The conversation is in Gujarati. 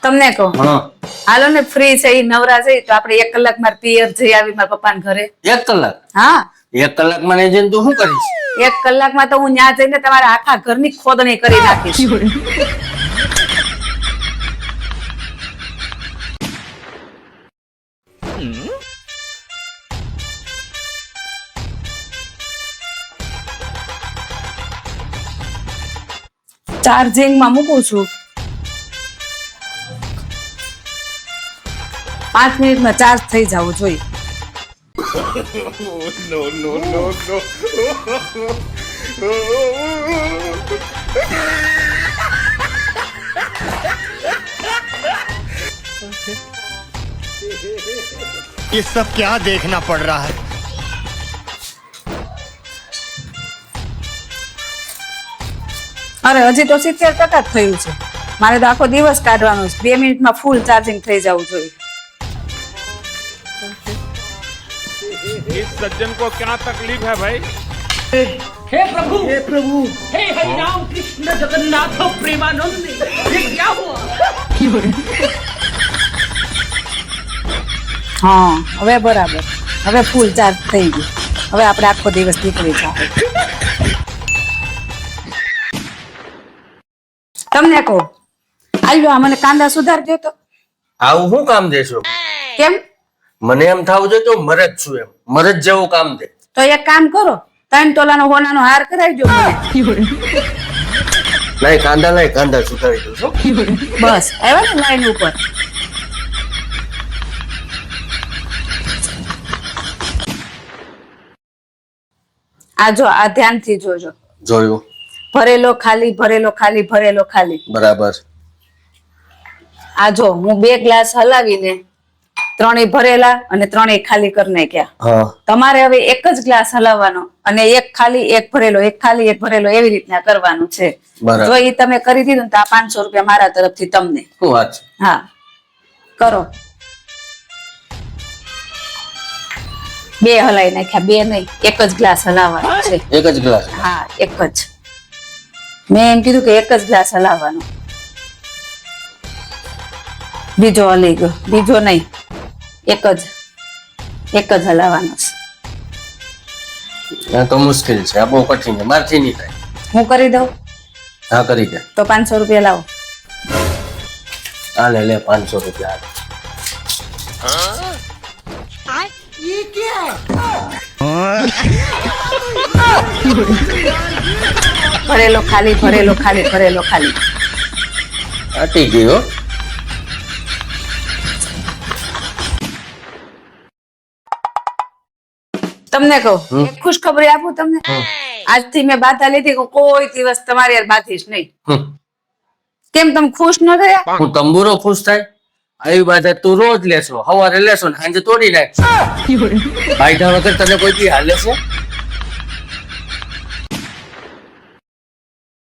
તમને કહું હા હાલો ને ફ્રી છે ઈ નવરા છે તો આપણે 1 કલાક માર પિયર જઈ આવી મારા પપ્પાના ઘરે 1 કલાક હા 1 કલાકમાં નહીં જઈને તું શું કરીશ 1 કલાકમાં તો હું ન્યા જઈને તમારા આખા ઘરની ખોદણી કરી નાખીશ ચાર્જિંગ માં મૂકું છું 5 મિનિટમાં ચાર્જ થઈ જવું જોઈએ ये सब क्या देखना पड़ रहा है। અરે હજી તો 70% જ થયું છે મારે તો આખો દિવસ કાઢવાનો છે 2 મિનિટમાં ફૂલ ચાર્જિંગ થઈ જવું જોઈએ इस सज्जन को क्या तकलीफ है भाई? हे प्रभु हे हरि राम कृष्ण जगन्नाथ प्रेमानंद ये क्या हुआ? હા હવે બરાબર હવે ફૂલ ચાર્જ થઈ ગયું હવે આપણે આખો દિવસ નીકળી જાય તમને કહું આલ્યો આ મને કાંદા સુધાર દો તો આવું શું કામ દેશો કેમ મને એમ થાવું જોઈએ તો મરજ છું એમ મરજ જેવું કામ દે તો એક કામ કરો 3 તોલાનો હોનાનો હાર કરાવી દો મને લઈ કાંદા સુધારી દઉં છું બસ આવ્યા ને લાઈન ઉપર આ જો આ ધ્યાનથી જોજો જોયું ભરેલો ખાલી ભરેલો ખાલી ભરેલો ખાલી બરાબર આ જો હું 2 ગ્લાસ હલાવીને 3 ભરેલા અને 3 ખાલી કરી નાખ્યા હા તમારે હવે એક જ ગ્લાસ હલાવવાનો અને એક ખાલી એક ભરેલો એક ખાલી એક ભરેલો એવી રીતના કરવાનું છે બરાબર. જો એ તમે કરી દીધું ને તો આ 500 રૂપિયા મારા તરફથી તમને શું વાત છે હા કરો 2 હલાવી નાખ્યા 2 નહીં એક જ ગ્લાસ હલાવવાનો છે એક જ ગ્લાસ હા એક જ મેં એમ કીધું કે એક જ ગ્લાસ હલાવવાનો બીજો હલી ગયો બીજો નહીં એક જ હલાવવાનો છે આ તો મુશ્કેલ છે આ બહુ કઠિન છે મારથી નહીં થાય હું કરી દઉં હા કરી દે તો 500 રૂપિયા લાવો આ લે 500 રૂપિયા ભરેલો ખાલી ભરેલો ખાલી ભરેલો ખાલી આટી ગયો તમને કહું એક ખુશખબરી આપું તમને આજથી મેં બાધા લીધી કે કોઈ દિવસ તમારી યાર બાધીશ નહીં કેમ તમે ખુશ ન થયા હું તંબુરો ખુશ થાય આવી બાધા તું રોજ લેશો સવારે લેશો ને સાંજે તોડી નાખશો બાયધા વગર તને કોઈ દી હાલે છે